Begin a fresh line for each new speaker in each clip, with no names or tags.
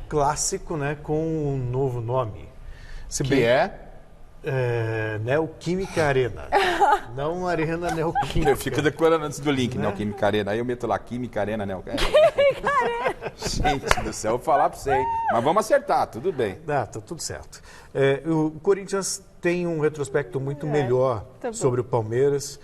clássico, né, com um novo nome.
Que é?
Neoquímica Arena. Não Arena Neoquímica.
Eu fico decorando antes do link, Neoquímica Arena. Aí eu meto lá, Química Arena, Neoquímica Arena. Gente do céu, eu vou falar pra você, hein? Mas vamos acertar, tudo bem.
Tá tudo certo. O Corinthians tem um retrospecto muito melhor sobre o Palmeiras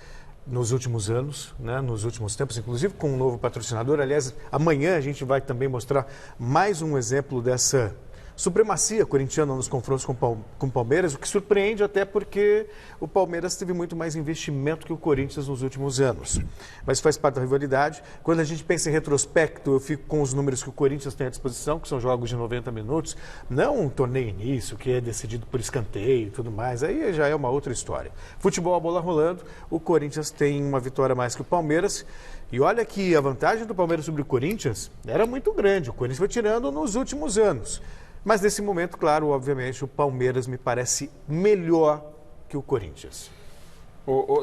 nos últimos anos, né, nos últimos tempos, inclusive com um novo patrocinador. Aliás, amanhã a gente vai também mostrar mais um exemplo dessa supremacia corintiana nos confrontos com o Palmeiras, o que surpreende até porque o Palmeiras teve muito mais investimento que o Corinthians nos últimos anos. Mas faz parte da rivalidade. Quando a gente pensa em retrospecto, eu fico com os números que o Corinthians tem à disposição, que são jogos de 90 minutos, não um torneio início, que é decidido por escanteio e tudo mais, aí já é uma outra história. Futebol, a bola rolando, o Corinthians tem uma vitória a mais que o Palmeiras. E olha que a vantagem do Palmeiras sobre o Corinthians era muito grande, o Corinthians foi tirando nos últimos anos. Mas nesse momento, claro, obviamente, o Palmeiras me parece melhor que o Corinthians.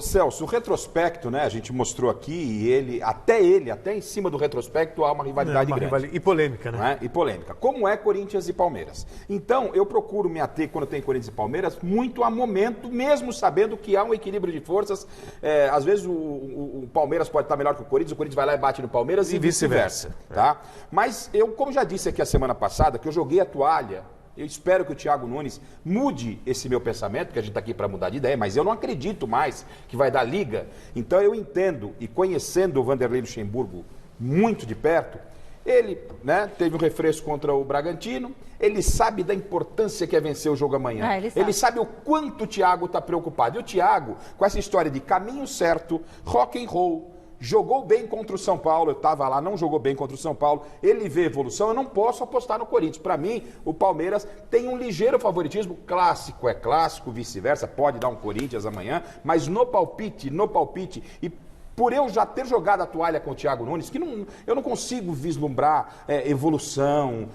Celso, o retrospecto, né, a gente mostrou aqui, e até em cima do retrospecto há uma rivalidade grande.
E polêmica, né?
Não é? E polêmica. Como é Corinthians e Palmeiras? Então, eu procuro me ater, quando tem Corinthians e Palmeiras, muito a momento, mesmo sabendo que há um equilíbrio de forças. Às vezes o Palmeiras pode estar melhor que o Corinthians vai lá e bate no Palmeiras e vice-versa. Tá? Mas eu, como já disse aqui a semana passada, que eu joguei a toalha. Eu espero que o Thiago Nunes mude esse meu pensamento, porque a gente está aqui para mudar de ideia, mas eu não acredito mais que vai dar liga. Então eu entendo, e conhecendo o Vanderlei Luxemburgo muito de perto, ele, né, teve um refresco contra o Bragantino, ele sabe da importância que é vencer o jogo amanhã. Ele sabe o quanto o Thiago está preocupado. E o Thiago, com essa história de caminho certo, rock and roll, jogou bem contra o São Paulo, eu estava lá, não jogou bem contra o São Paulo, ele vê evolução, eu não posso apostar no Corinthians. Para mim, o Palmeiras tem um ligeiro favoritismo, clássico é clássico, vice-versa, pode dar um Corinthians amanhã, mas no palpite, e por eu já ter jogado a toalha com o Thiago Nunes, que eu não consigo vislumbrar evolução,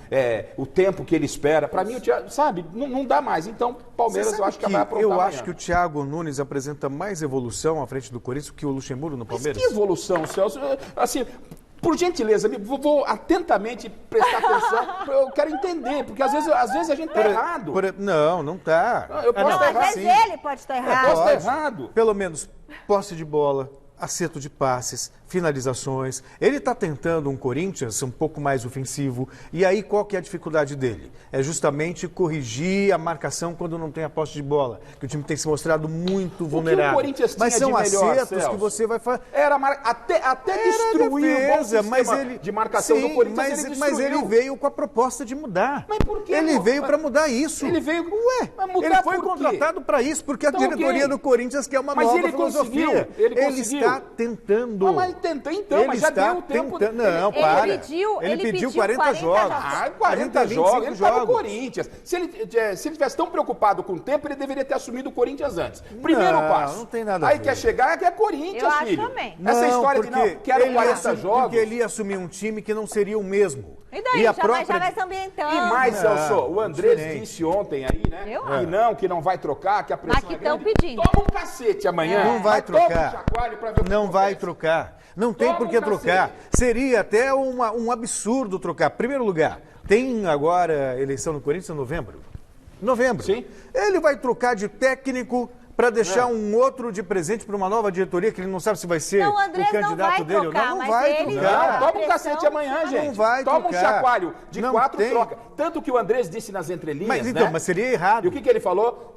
o tempo que ele espera. Para mim, o Thiago, sabe, não dá mais. Então, Palmeiras, eu acho que vai aprontar
eu
amanhã.
acho que o Thiago Nunes apresenta mais evolução à frente do Corinthians que o Luxemburgo no Palmeiras.
Mas que evolução, Celso? Assim, por gentileza, vou atentamente prestar atenção. Eu quero entender, porque às vezes a gente está errado.
Não está.
Eu posso estar errado.
Às vezes ele pode estar errado.
Eu posso estar errado.
Pelo menos posse de bola, acerto de passes, finalizações. Ele está tentando um Corinthians um pouco mais ofensivo. E aí qual que é a dificuldade dele? É justamente corrigir a marcação quando não tem a posse de bola. Que o time tem se mostrado muito vulnerável.
O Corinthians tinha
mas são
de melhor,
acertos
Celso,
que você vai fazer.
Até destruir o bom sistema de marcação do Corinthians.
Mas ele veio com a proposta de mudar.
Mas por que?
Ele veio para mudar isso.
Ele veio...
Ele foi contratado para isso, porque então, a diretoria do Corinthians quer uma nova filosofia.
Ele
está tentando.
Mas ele tentou então, mas já deu o tempo.
Não, para. Ele pediu 40 jogos.
40 jogos. Ele estava no Corinthians. Se ele estivesse tão preocupado com o tempo, ele deveria ter assumido o Corinthians antes. Primeiro passo.
Não tem nada a ver.
Aí quer chegar, quer Corinthians,
eu acho
filho.
Também.
Essa história de não, quero 40 jogos.
Porque ele ia assumir um time que não seria o mesmo.
E daí? Já vai se ambientando.
E mais, Celso, o Andrés disse ontem aí, né? Que não vai trocar, que a pressão
é grande. Pedindo.
Toma um cacete amanhã.
Não vai trocar.
Toma um chacoalho pra ver
não vai trocar. Não tem por que trocar. Seria até um absurdo trocar. Primeiro lugar, tem agora eleição no Corinthians em novembro.
Sim.
Ele vai trocar de técnico para deixar um outro de presente para uma nova diretoria que ele não sabe se vai ser o candidato dele ou não. Não vai trocar.
Toma um cacete amanhã, gente.
Não vai trocar.
Toma um chacoalho de 4 troca. Tanto que o Andrés disse nas entrelinhas,
mas seria errado.
E o que ele falou?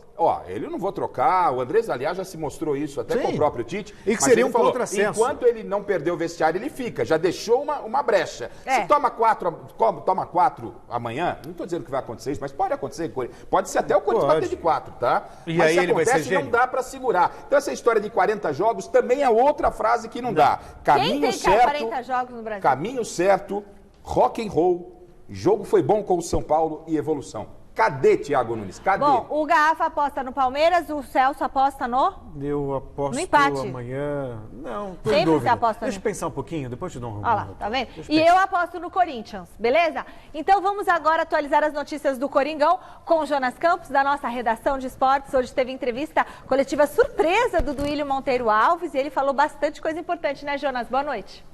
Ele não vou trocar, o Andrés, aliás, já se mostrou isso, até com o próprio Tite.
E que seria um contrassenso.
Enquanto ele não perdeu o vestiário, ele fica, já deixou uma brecha. Se toma 4 amanhã, não estou dizendo que vai acontecer isso, mas pode acontecer, pode ser até o Corinthians bater de 4, tá?
E
mas
aí
se
ele
acontece,
vai ser gênio.
não dá para segurar. Então essa história de 40 jogos também é outra frase que não dá.
Quem tem 40 jogos no Brasil?
Caminho certo, rock and roll, jogo foi bom com o São Paulo e evolução. Cadê Thiago Nunes? Cadê?
Bom, o Garrafa aposta no Palmeiras, o Celso aposta no...
Eu aposto
no empate.
Amanhã... Não, tô
sempre
em dúvida.
Você aposta
Deixa eu pensar um pouquinho, depois te dou um...
Olha lá, tá vendo? E eu aposto no Corinthians, beleza? Então vamos agora atualizar as notícias do Coringão com o Jonas Campos, da nossa redação de esportes. Hoje teve entrevista coletiva surpresa do Duílio Monteiro Alves e ele falou bastante coisa importante, né, Jonas? Boa noite.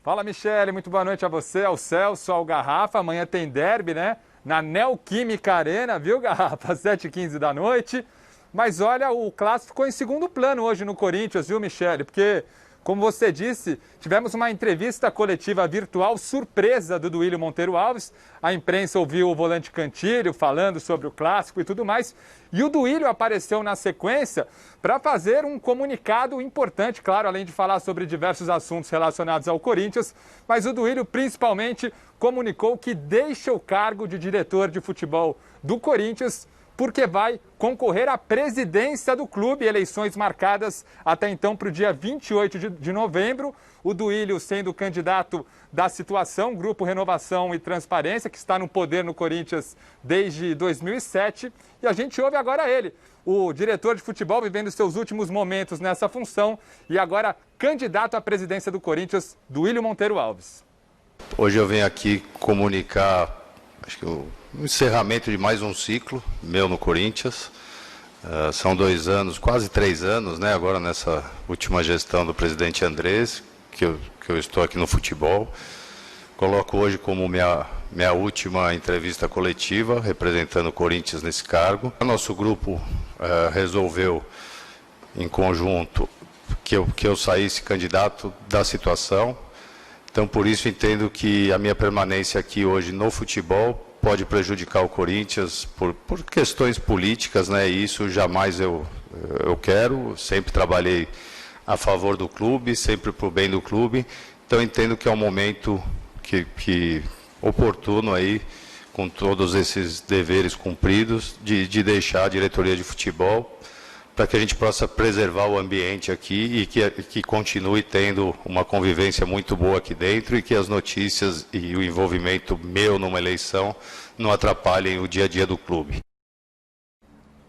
Fala, Michele, muito boa noite a você, ao Celso, ao Garrafa. Amanhã tem derby, né? Na Neoquímica Arena, viu, Garrafa? 7h15 da noite. Mas olha, o clássico ficou em segundo plano hoje no Corinthians, viu, Michele? Porque, como você disse, tivemos uma entrevista coletiva virtual surpresa do Duílio Monteiro Alves. A imprensa ouviu o volante Cantilho falando sobre o clássico e tudo mais. E o Duílio apareceu na sequência para fazer um comunicado importante, claro, além de falar sobre diversos assuntos relacionados ao Corinthians. Mas o Duílio, principalmente, comunicou que deixa o cargo de diretor de futebol do Corinthians porque vai concorrer à presidência do clube, eleições marcadas até então para o dia 28 de novembro. O Duílio sendo candidato da situação, Grupo Renovação e Transparência, que está no poder no Corinthians desde 2007. E a gente ouve agora ele, o diretor de futebol, vivendo seus últimos momentos nessa função e agora candidato à presidência do Corinthians, Duílio Monteiro Alves.
Hoje eu venho aqui comunicar, acho que o encerramento de mais um ciclo meu no Corinthians. São 2 anos, quase 3 anos, né? Agora nessa última gestão do presidente Andrés, que eu estou aqui no futebol. Coloco hoje como minha última entrevista coletiva, representando o Corinthians nesse cargo. O nosso grupo resolveu, em conjunto, que eu saísse candidato da situação. Então, por isso, entendo que a minha permanência aqui hoje no futebol pode prejudicar o Corinthians por questões políticas, né? E isso jamais eu quero. Sempre trabalhei a favor do clube, sempre para o bem do clube. Então, entendo que é um momento que oportuno aí, com todos esses deveres cumpridos, de deixar a diretoria de futebol para que a gente possa preservar o ambiente aqui e que continue tendo uma convivência muito boa aqui dentro e que as notícias e o envolvimento meu numa eleição não atrapalhem o dia a dia do clube.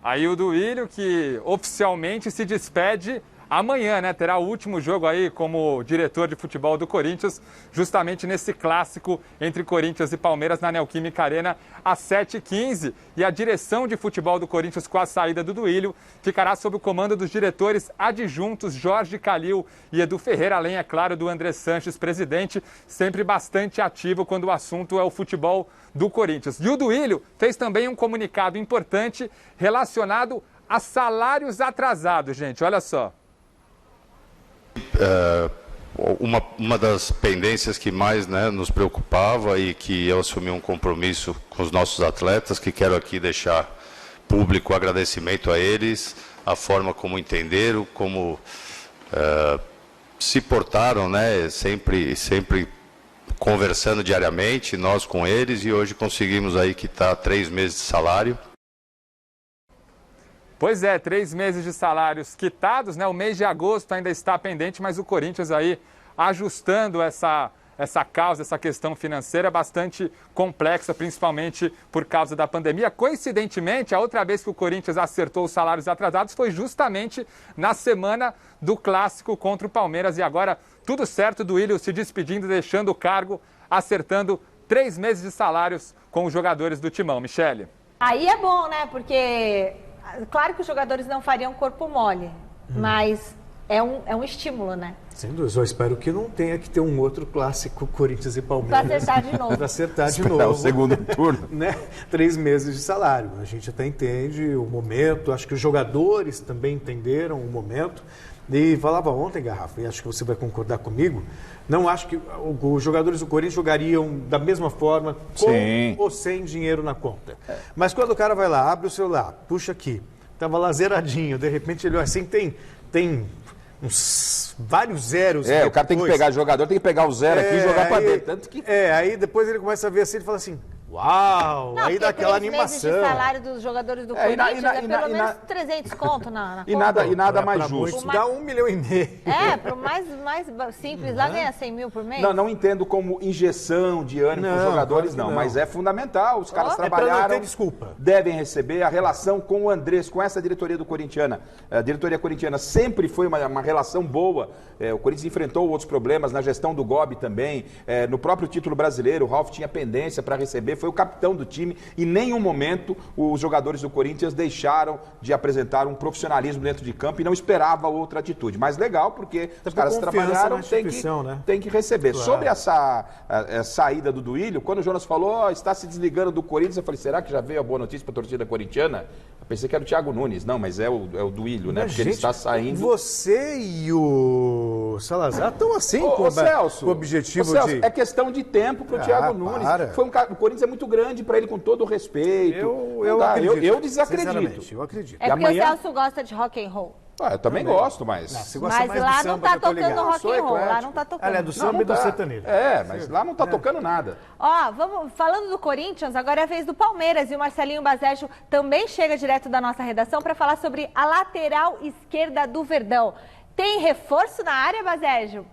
Aí o Duílio, que oficialmente se despede amanhã, né? Terá o último jogo aí como diretor de futebol do Corinthians, justamente nesse clássico entre Corinthians e Palmeiras na Neoquímica Arena, às 7h15. E a direção de futebol do Corinthians, com a saída do Duílio, ficará sob o comando dos diretores adjuntos Jorge Calil e Edu Ferreira, além, é claro, do André Sanches, presidente, sempre bastante ativo quando o assunto é o futebol do Corinthians. E o Duílio fez também um comunicado importante relacionado a salários atrasados, gente. Olha só.
Uma das pendências que mais, né, nos preocupava e que eu assumi um compromisso com os nossos atletas, que quero aqui deixar público o agradecimento a eles, a forma como entenderam, como se portaram, né, sempre conversando diariamente, nós com eles, e hoje conseguimos aí quitar 3 meses de salário.
Pois é, 3 meses de salários quitados, né? O mês de agosto ainda está pendente, mas o Corinthians aí ajustando essa causa, essa questão financeira bastante complexa, principalmente por causa da pandemia. Coincidentemente, a outra vez que o Corinthians acertou os salários atrasados foi justamente na semana do clássico contra o Palmeiras. E agora, tudo certo, Duílio se despedindo, deixando o cargo, acertando 3 meses de salários com os jogadores do Timão. Michele.
Aí é bom, né? Porque claro que os jogadores não fariam corpo mole, mas é um estímulo, né?
Sem dúvida, eu espero que não tenha que ter um outro clássico Corinthians e Palmeiras.
Para acertar de novo.
Para acertar de novo.
o segundo turno.
Né? 3 meses de salário. A gente até entende o momento, acho que os jogadores também entenderam o momento. E falava ontem, Garrafa, e acho que você vai concordar comigo, não acho que os jogadores do Corinthians jogariam da mesma forma, com ou sem dinheiro na conta. Mas quando o cara vai lá, abre o celular, puxa aqui, estava lá zeradinho, de repente ele olha assim, tem uns vários zeros.
O cara tem que pegar jogador, tem que pegar o zero aqui e jogar para dentro. Tanto que...
aí depois ele começa a ver assim, ele fala assim, uau,
não,
aí dá aquela animação.
3 meses de salário dos jogadores do Corinthians é pelo menos 300 conto na conta.
E nada mais justo.
Isso dá 1,5 milhão.
Pro mais simples, lá ganha 100 mil por mês.
Não entendo como injeção de ânimo para os jogadores, não. Mas é fundamental. Os caras trabalharam,
não ter desculpa.
Devem receber. A relação com o Andrés, com essa diretoria do Corintiana. A diretoria corintiana sempre foi uma relação boa. O Corinthians enfrentou outros problemas na gestão do Gobi também. No próprio título brasileiro, o Ralf tinha pendência para receber foi o capitão do time. Em nenhum momento os jogadores do Corinthians deixaram de apresentar um profissionalismo dentro de campo e não esperava outra atitude. Mas legal, porque os caras trabalharam, tem que receber. Claro. Sobre essa saída do Duílio, quando o Jonas falou, está se desligando do Corinthians, eu falei, será que já veio a boa notícia para a torcida corintiana? Eu pensei que era o Thiago Nunes. Não, mas é o Duílio, né? Porque ele está saindo...
Você e o Salazar estão assim com o objetivo Celso,
é questão de tempo para o Thiago Nunes. O Corinthians é muito grande para ele, com todo o respeito. Eu desacredito.
Eu acredito.
É porque o Celso gosta de rock and roll.
Eu também gosto, mas...
Mas lá não tá tocando rock and roll, lá não tá tocando.
Ela é do samba e do sertanejo.
Mas lá não tá tocando nada.
Falando do Corinthians, agora é a vez do Palmeiras e o Marcelinho Bazejo também chega direto da nossa redação para falar sobre a lateral esquerda do Verdão. Tem reforço na área, Bazejo?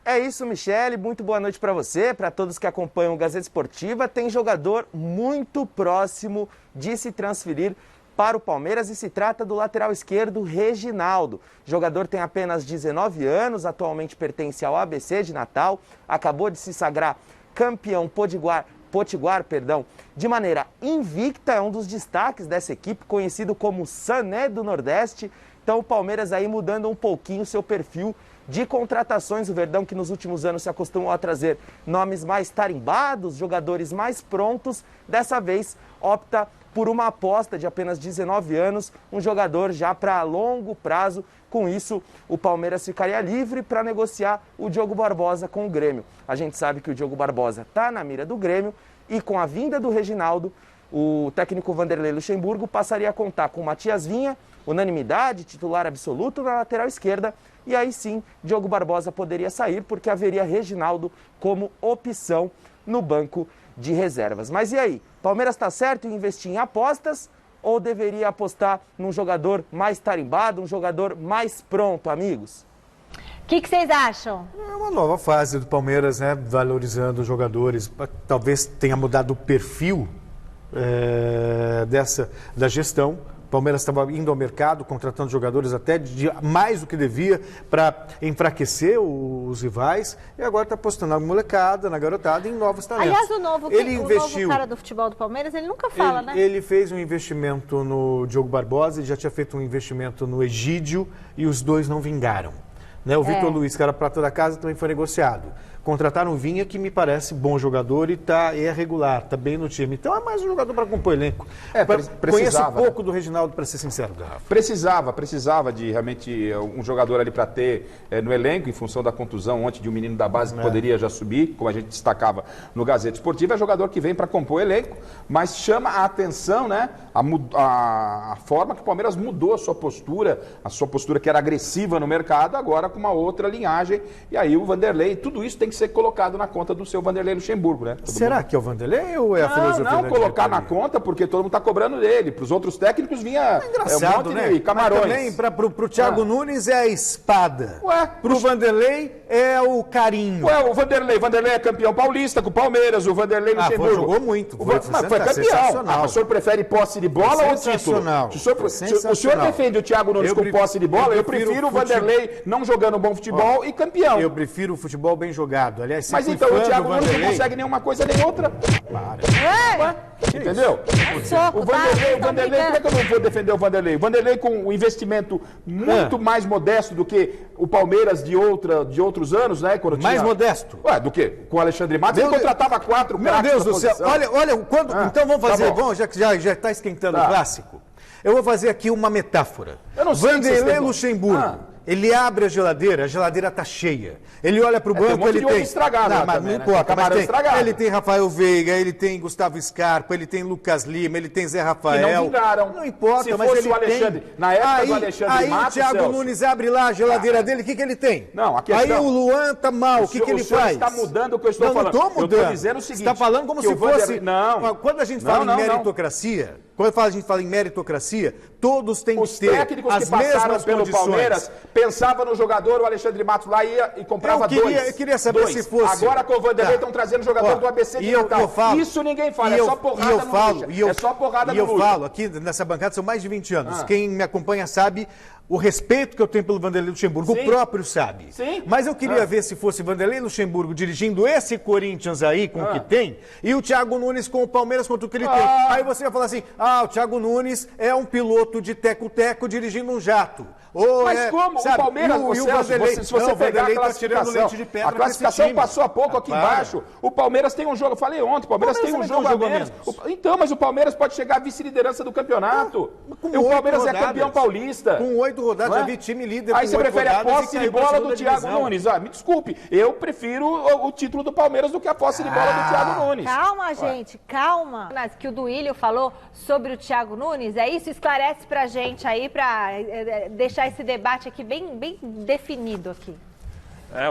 É isso, Michele. Muito boa noite para você, para todos que acompanham o Gazeta Esportiva. Tem jogador muito próximo de se transferir para o Palmeiras e se trata do lateral esquerdo Reginaldo. O jogador tem apenas 19 anos, atualmente pertence ao ABC de Natal, acabou de se sagrar campeão potiguar, de maneira invicta, é um dos destaques dessa equipe, conhecido como Sané do Nordeste. Então o Palmeiras aí mudando um pouquinho seu perfil de contratações. O Verdão, que nos últimos anos se acostumou a trazer nomes mais tarimbados, jogadores mais prontos, dessa vez opta por uma aposta de apenas 19 anos, um jogador já para longo prazo. Com isso, o Palmeiras ficaria livre para negociar o Diogo Barbosa com o Grêmio. A gente sabe que o Diogo Barbosa está na mira do Grêmio e com a vinda do Reginaldo, o técnico Vanderlei Luxemburgo passaria a contar com Matias Vinha, unanimidade, titular absoluto na lateral esquerda, e aí sim, Diogo Barbosa poderia sair porque haveria Reginaldo como opção no banco de reservas. Mas e aí? Palmeiras está certo em investir em apostas ou deveria apostar num jogador mais tarimbado, um jogador mais pronto, amigos?
O que vocês acham?
É uma nova fase do Palmeiras, né? Valorizando os jogadores. Talvez tenha mudado o perfil da gestão. O Palmeiras estava indo ao mercado, contratando jogadores até de mais do que devia para enfraquecer os rivais. E agora está apostando na molecada, na garotada, em novos talentos.
Aliás, o novo cara do futebol do Palmeiras, ele nunca fala, né?
Ele fez um investimento no Diogo Barbosa, ele já tinha feito um investimento no Egídio e os dois não vingaram. Né? O Vitor Luiz, que era prata da casa, também foi negociado. Contrataram o Vinha, que me parece bom jogador e é regular, está bem no time. Então é mais um jogador para compor elenco. Conheço pouco do Reginaldo, para ser sincero, Garrafa.
Precisava de realmente um jogador ali para ter no elenco, em função da contusão ontem de um menino da base que poderia já subir, como a gente destacava no Gazeta Esportiva. É jogador que vem para compor o elenco, mas chama a atenção, né, a forma que o Palmeiras mudou a sua postura que era agressiva no mercado, agora com uma outra linhagem. E aí o Vanderlei, tudo isso tem que ser colocado na conta do seu Vanderlei Luxemburgo, né?
Será que é o Vanderlei ou é a filosofia?
Não, colocar na conta porque todo mundo está cobrando dele. Para os outros técnicos vinha
engraçado, né? Camarões. Mas também para o Thiago Nunes é a espada. Para o Vanderlei é o carinho.
O Vanderlei é campeão paulista com o Palmeiras, o Vanderlei Luxemburgo.
Jogou muito.
Foi campeão. O senhor prefere posse de bola ou título? O senhor defende o Thiago Nunes com posse de bola? Eu prefiro o Vanderlei não jogando bom futebol e campeão.
Eu prefiro o futebol bem jogado. Aliás,
mas então o Thiago Nunes não consegue nenhuma coisa nem outra. Entendeu? O Vanderlei, como é que eu não vou defender o Vanderlei? O Vanderlei com um investimento muito mais modesto do que o Palmeiras de outros anos, né?
Mais modesto?
Do que? Com o Alexandre Matos, ele contratava 4
craques. Meu Deus do céu, olha, então vamos fazer, já que já está esquentando o clássico, eu vou fazer aqui uma metáfora. Vanderlei Luxemburgo. Ele abre a geladeira está cheia. Ele olha para o banco, ele tem...
Não
importa, mas ele tem Rafael Veiga, ele tem Gustavo Scarpa, ele tem Lucas Lima, ele tem Zé Rafael.
E não vingaram.
Não importa, mas ele tem.
Na época do Alexandre Matos,
o Thiago Nunes abre lá a geladeira dele, o que ele tem?
Não, a questão...
Aí o Luan tá mal, o que ele faz?
Você está mudando o que eu estou falando.
Não estou mudando.
Eu estou dizendo o seguinte...
Você está falando como se fosse...
Não.
Quando a gente fala em meritocracia... Quando a gente fala em meritocracia, todos têm que ter as mesmas condições.
Os técnicos que passaram pelo Palmeiras pensavam no jogador, o Alexandre Matos lá ia e comprava dois.
Eu queria saber se fosse...
Agora com o Vanderlei estão trazendo jogador do ABC de Natal. Isso ninguém fala, é só porrada no Lucha. É só porrada no Lucha.
E eu falo, aqui nessa bancada são mais de 20 anos. Quem me acompanha sabe o respeito que eu tenho pelo Vanderlei Luxemburgo,
Sim.
o próprio sabe.
Sim.
Mas eu queria ver se fosse Vanderlei Luxemburgo dirigindo esse Corinthians aí, com o que tem, e o Thiago Nunes com o Palmeiras, com o que ele tem. Aí você vai falar assim, o Thiago Nunes é um piloto de teco-teco dirigindo um jato. Ou
Mas como?
sabe,
O Palmeiras,
e o
Celso,
Vanderlei,
se você pegar a classificação, a classificação passou há pouco aqui embaixo. O Palmeiras tem um jogo, eu falei ontem, o Palmeiras tem um jogo a menos. Então, mas o Palmeiras pode chegar à vice-liderança do campeonato. E o Palmeiras é campeão paulista.
Com 8 rodadas, já vi time líder.
Aí você prefere a posse de bola do Thiago Nunes. Me desculpe, eu prefiro o título do Palmeiras do que a posse de bola do Thiago Nunes.
Calma, gente, calma. Mas que o Duílio falou sobre o Thiago Nunes, é isso? Esclarece pra gente aí, pra deixar esse debate aqui bem definido aqui.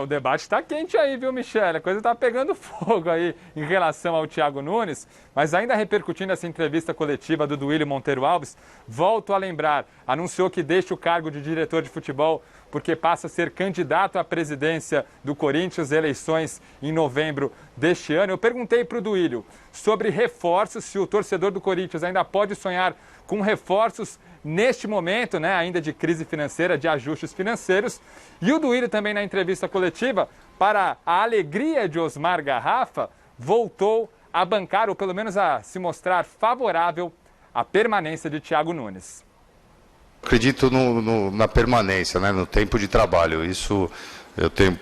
O debate está quente aí, viu, Michele? A coisa está pegando fogo aí em relação ao Thiago Nunes, mas ainda repercutindo essa entrevista coletiva do Duílio Monteiro Alves, volto a lembrar, anunciou que deixa o cargo de diretor de futebol porque passa a ser candidato à presidência do Corinthians, eleições em novembro deste ano. Eu perguntei para o Duílio sobre reforços, se o torcedor do Corinthians ainda pode sonhar com reforços neste momento, né, ainda de crise financeira, de ajustes financeiros. E o Duílio também na entrevista coletiva, para a alegria de Osmar Garrafa, voltou a bancar, ou pelo menos a se mostrar favorável à permanência de Thiago Nunes.
Acredito na permanência, né, no tempo de trabalho. Isso eu tenho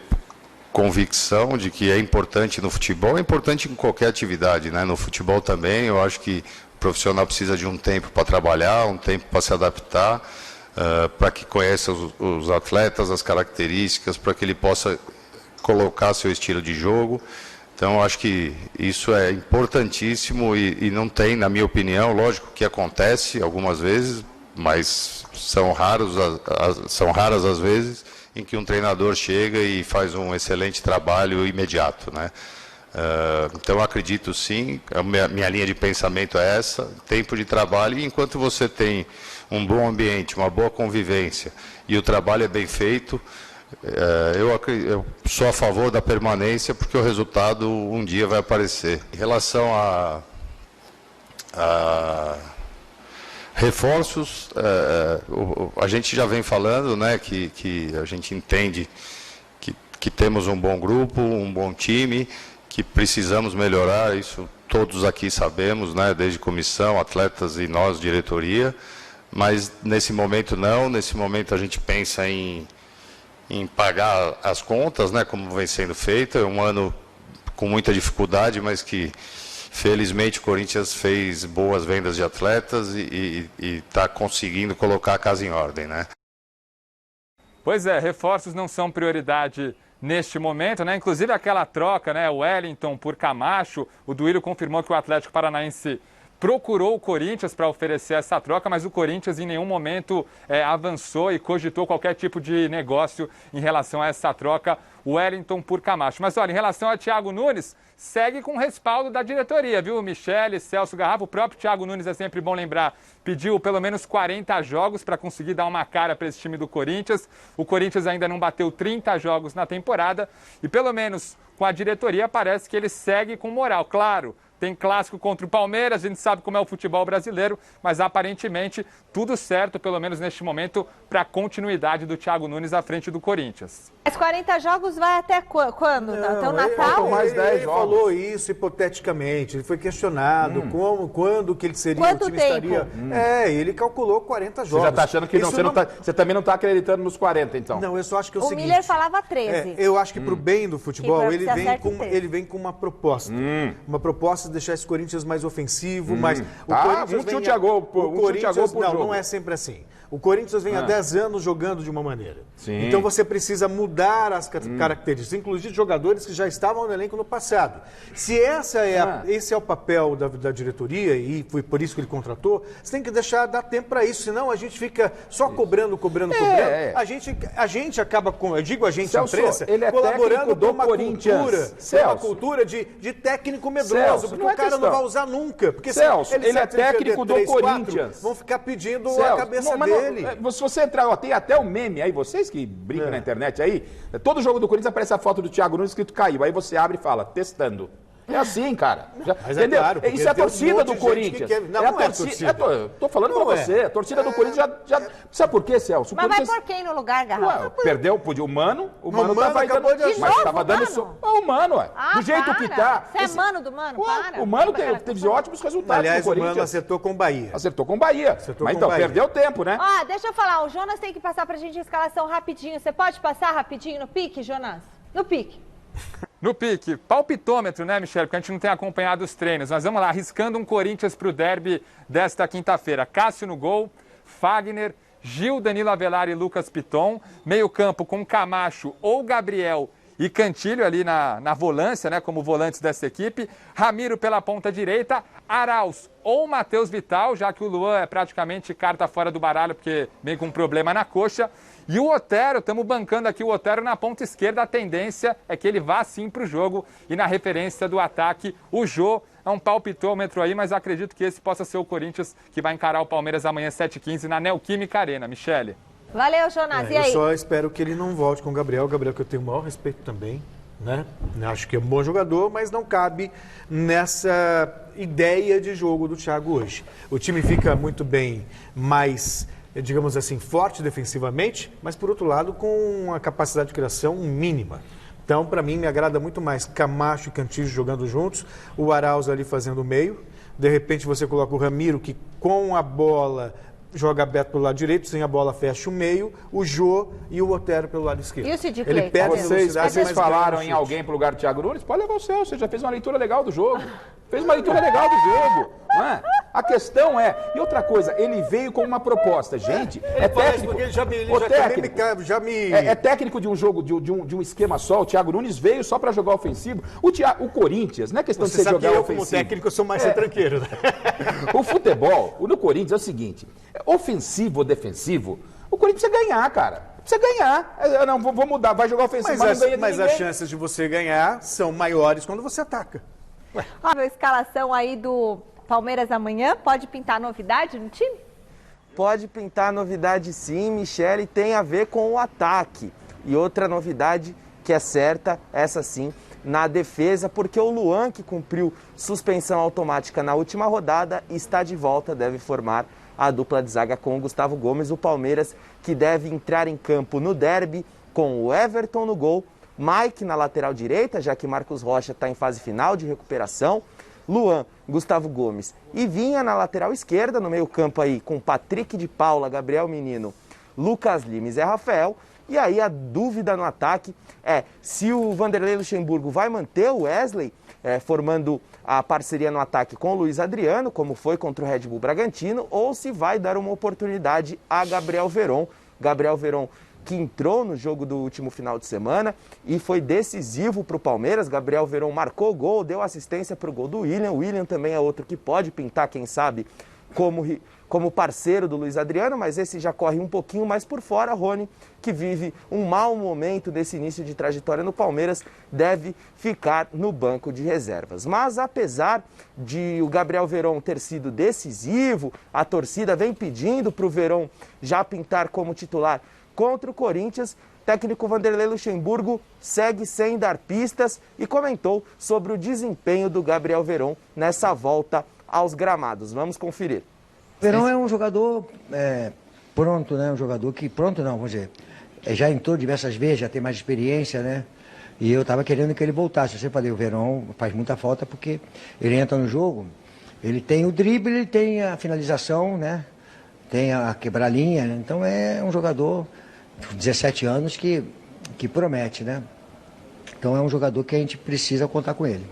convicção de que é importante no futebol, é importante em qualquer atividade, né? No futebol também, eu acho que o profissional precisa de um tempo para trabalhar, um tempo para se adaptar, para que conheça os atletas, as características, para que ele possa colocar seu estilo de jogo. Então, eu acho que isso é importantíssimo e não tem, na minha opinião, lógico que acontece algumas vezes, mas são raras as vezes em que um treinador chega e faz um excelente trabalho imediato, né? Então, eu acredito sim, a minha linha de pensamento é essa, tempo de trabalho, e enquanto você tem um bom ambiente, uma boa convivência e o trabalho é bem feito, eu sou a favor da permanência, porque o resultado um dia vai aparecer. Em relação a reforços, a gente já vem falando, né, que a gente entende que temos um bom grupo, um bom time, que precisamos melhorar, isso todos aqui sabemos, né, desde comissão, atletas e nós, diretoria, mas nesse momento não, nesse momento a gente pensa em pagar as contas, né, como vem sendo feito. É um ano com muita dificuldade, mas que felizmente o Corinthians fez boas vendas de atletas e está conseguindo colocar a casa em ordem, né?
Pois é, reforços não são prioridade neste momento, né? Inclusive aquela troca, né, Wellington por Camacho, o Duílio confirmou que o Atlético Paranaense procurou o Corinthians para oferecer essa troca, mas o Corinthians em nenhum momento avançou e cogitou qualquer tipo de negócio em relação a essa troca, Wellington por Camacho. Mas olha, em relação a Thiago Nunes, segue com o respaldo da diretoria, viu? Michele, Celso Garrafa, o próprio Thiago Nunes, é sempre bom lembrar, pediu pelo menos 40 jogos para conseguir dar uma cara para esse time do Corinthians. O Corinthians ainda não bateu 30 jogos na temporada e pelo menos com a diretoria parece que ele segue com moral. Claro, tem clássico contra o Palmeiras, a gente sabe como é o futebol brasileiro, mas aparentemente tudo certo, pelo menos neste momento, para a continuidade do Thiago Nunes à frente do Corinthians.
Mas 40 jogos vai até quando? Até o Natal?
Mais 10
ele
jogos.
Falou isso hipoteticamente, ele foi questionado quando que ele seria,
Quanto
o time
tempo?
estaria... Ele calculou 40 jogos.
Você já está achando que
Isso
você também não está acreditando nos 40, então?
Não, eu só acho que é o seguinte...
Miller falava 13.
Eu acho que para o bem do futebol,
Que
ele vem com uma proposta. Uma proposta de deixar esse Corinthians mais ofensivo, mais...
Um chute a gol por jogo.
Não é sempre assim. O Corinthians vem há 10 anos jogando de uma maneira.
Sim.
Então você precisa mudar as características, inclusive jogadores que já estavam no elenco no passado. Se esse é o papel da diretoria, e foi por isso que ele contratou, você tem que dar tempo para isso, senão a gente fica só cobrando. A gente acaba, eu digo a gente,
Celso,
a imprensa,
ele é
colaborando
do
com uma
Corinthians.
cultura de técnico medroso,
Celso,
porque
não é
o cara
questão.
não vai usar nunca. Porque
Celso,
ele
ele é
sabe que se perder
técnico do
3, 4,
Corinthians.
vão ficar pedindo
Celso,
a cabeça
mas
dele.
Se você entrar, tem até o meme aí, vocês que brincam na internet aí, todo jogo do Corinthians aparece a foto do Thiago Nunes escrito caiu. Aí você abre e fala, testando. É assim, cara.
Mas
entendeu?
claro,
Isso é a torcida do Corinthians.
Não é torcida.
Tô falando pra você. A torcida do Corinthians já... Sabe por quê, Celso?
Mas vai por quem no lugar, Garrafa?
Perdeu, podia o Mano. O Mano tava aí
acabou
dando...
de
Mas
novo,
tava dando... O Mano, ué. Do jeito que tá.
Você é Mano do Mano? Para.
O Mano teve ótimos resultados
Aliás,
no
o Mano
Corinthians.
acertou com o Bahia.
Acertou com o Bahia. Mas então, perdeu tempo, né?
Ó, deixa eu falar. O Jonas tem que passar pra gente a escalação rapidinho. Você pode passar rapidinho no pique, Jonas? No pique.
No pique, palpitômetro, né, Michele? Porque a gente não tem acompanhado os treinos. Mas vamos lá, arriscando um Corinthians para o derby desta quinta-feira. Cássio no gol, Fagner, Gil, Danilo Avelar e Lucas Piton. Meio campo com Camacho ou Gabriel e Cantilho ali na volância, né, como volantes dessa equipe. Ramiro pela ponta direita, Arauz ou Matheus Vital, já que o Luan é praticamente carta fora do baralho, porque vem com um problema na coxa. E o Otero, estamos bancando aqui o Otero na ponta esquerda, a tendência é que ele vá sim para o jogo. E na referência do ataque, o Jô é um palpitômetro aí, mas acredito que esse possa ser o Corinthians que vai encarar o Palmeiras amanhã 7h15 na Neoquímica Arena. Michele.
Valeu, Jonas. E aí?
Eu só espero que ele não volte com o Gabriel. O Gabriel que eu tenho o maior respeito também, né? Acho que é um bom jogador, mas não cabe nessa ideia de jogo do Thiago hoje. O time fica muito bem mais, digamos assim, forte defensivamente, mas por outro lado com uma capacidade de criação mínima. Então, para mim, me agrada muito mais Camacho e Cantillo jogando juntos, o Arauz ali fazendo o meio. De repente você coloca o Ramiro, que com a bola joga aberto pelo lado direito, sem a bola fecha o meio, o Jô e o Otero pelo lado esquerdo.
E o Sid
Ele
Clay?
perde
Vocês falaram em alguém pro lugar do Thiago Nunes? Pode levar o seu, você já fez uma leitura legal do jogo. Fez uma leitura legal do jogo, não é? A questão é... E outra coisa, ele veio com uma proposta. Gente, é técnico. É técnico de um jogo, de um esquema só. O Thiago Nunes veio só para jogar ofensivo. O Corinthians, não é questão de você jogar ofensivo.
Como técnico, eu sou mais retranqueiro. Né?
O futebol, no Corinthians é o seguinte, ofensivo ou defensivo, o Corinthians precisa ganhar, cara. Precisa ganhar. Não, vou mudar, vai jogar ofensivo, mas não ganha
Mas as chances de você ganhar são maiores quando você ataca.
Ó, a escalação aí do Palmeiras amanhã, pode pintar novidade no time?
Pode pintar novidade sim, Michele, tem a ver com o ataque. E outra novidade que é certa, essa sim, na defesa, porque o Luan, que cumpriu suspensão automática na última rodada, está de volta, deve formar a dupla de zaga com o Gustavo Gomes. O Palmeiras que deve entrar em campo no derby com o Everton no gol, Mike na lateral direita, já que Marcos Rocha está em fase final de recuperação, Luan, Gustavo Gomes e Vinha na lateral esquerda, no meio campo aí com Patrick de Paula, Gabriel Menino, Lucas Lima e Zé Rafael. E aí a dúvida no ataque é se o Vanderlei Luxemburgo vai manter o Wesley, formando a parceria no ataque com o Luiz Adriano, como foi contra o Red Bull Bragantino, ou se vai dar uma oportunidade a Gabriel Veron. Gabriel Veron que entrou no jogo do último final de semana e foi decisivo para o Palmeiras. Gabriel Veron marcou o gol, deu assistência para o gol do William. O William também é outro que pode pintar, quem sabe, como parceiro do Luiz Adriano, mas esse já corre um pouquinho mais por fora. Rony, que vive um mau momento desse início de trajetória no Palmeiras, deve ficar no banco de reservas. Mas apesar de o Gabriel Veron ter sido decisivo, a torcida vem pedindo para o Veron já pintar como titular contra o Corinthians. Técnico Vanderlei Luxemburgo segue sem dar pistas e comentou sobre o desempenho do Gabriel Veron nessa volta aos gramados. Vamos conferir.
Veron é um jogador pronto, né? Um jogador que, pronto não, vamos dizer, já entrou diversas vezes, já tem mais experiência, né? E eu estava querendo que ele voltasse. Eu sempre falei, o Veron faz muita falta porque ele entra no jogo, ele tem o drible, ele tem a finalização, né? Tem a quebrar linha, né? Então é um jogador de 17 anos que promete, né? Então é um jogador que a gente precisa contar com ele.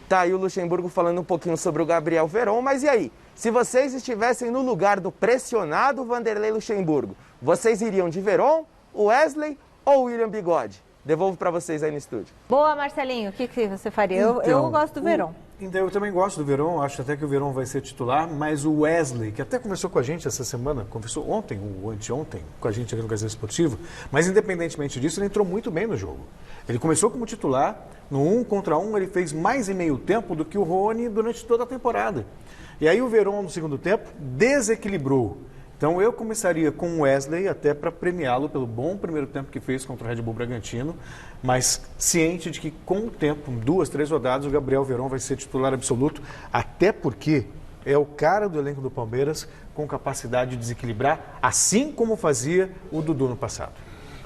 Tá aí o Luxemburgo falando um pouquinho sobre o Gabriel Veron, mas e aí? Se vocês estivessem no lugar do pressionado Vanderlei Luxemburgo, vocês iriam de Veron, Wesley ou William Bigode? Devolvo para vocês aí no estúdio.
Boa, Marcelinho. O que você faria? Eu gosto do Veron.
Eu também gosto do Veron, acho até que o Veron vai ser titular, mas o Wesley, que até conversou com a gente essa semana, conversou ontem ou anteontem com a gente aqui no Gazeta Esportivo, mas independentemente disso, ele entrou muito bem no jogo. Ele começou como titular, no 1 contra 1, ele fez mais em meio tempo do que o Rony durante toda a temporada. E aí o Veron, no segundo tempo, desequilibrou. Então eu começaria com o Wesley até para premiá-lo pelo bom primeiro tempo que fez contra o Red Bull Bragantino, mas ciente de que com o tempo, 2, 3 rodadas, o Gabriel Veron vai ser titular absoluto, até porque é o cara do elenco do Palmeiras com capacidade de desequilibrar, assim como fazia o Dudu no passado.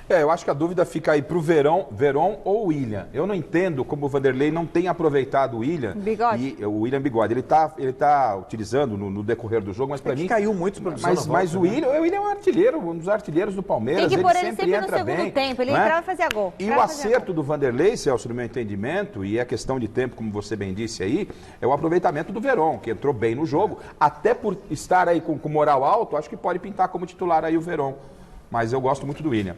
Eu acho que a dúvida fica aí para o Veron ou o William. Eu não entendo como o Vanderlei não tem aproveitado o William.
Bigode.
O William Bigode. Ele tá utilizando no decorrer do jogo, mas para mim...
caiu muito de produção
mas o William é um artilheiro, um dos artilheiros do Palmeiras.
Tem que pôr ele
sempre
no
entra
segundo
bem,
tempo, ele
não é?
entrava e fazia gol.
E o acerto do Vanderlei, Celso, no meu entendimento, e é questão de tempo, como você bem disse aí, é o aproveitamento do Veron, que entrou bem no jogo, até por estar aí com moral alto, acho que pode pintar como titular aí o Veron. Mas eu gosto muito do William.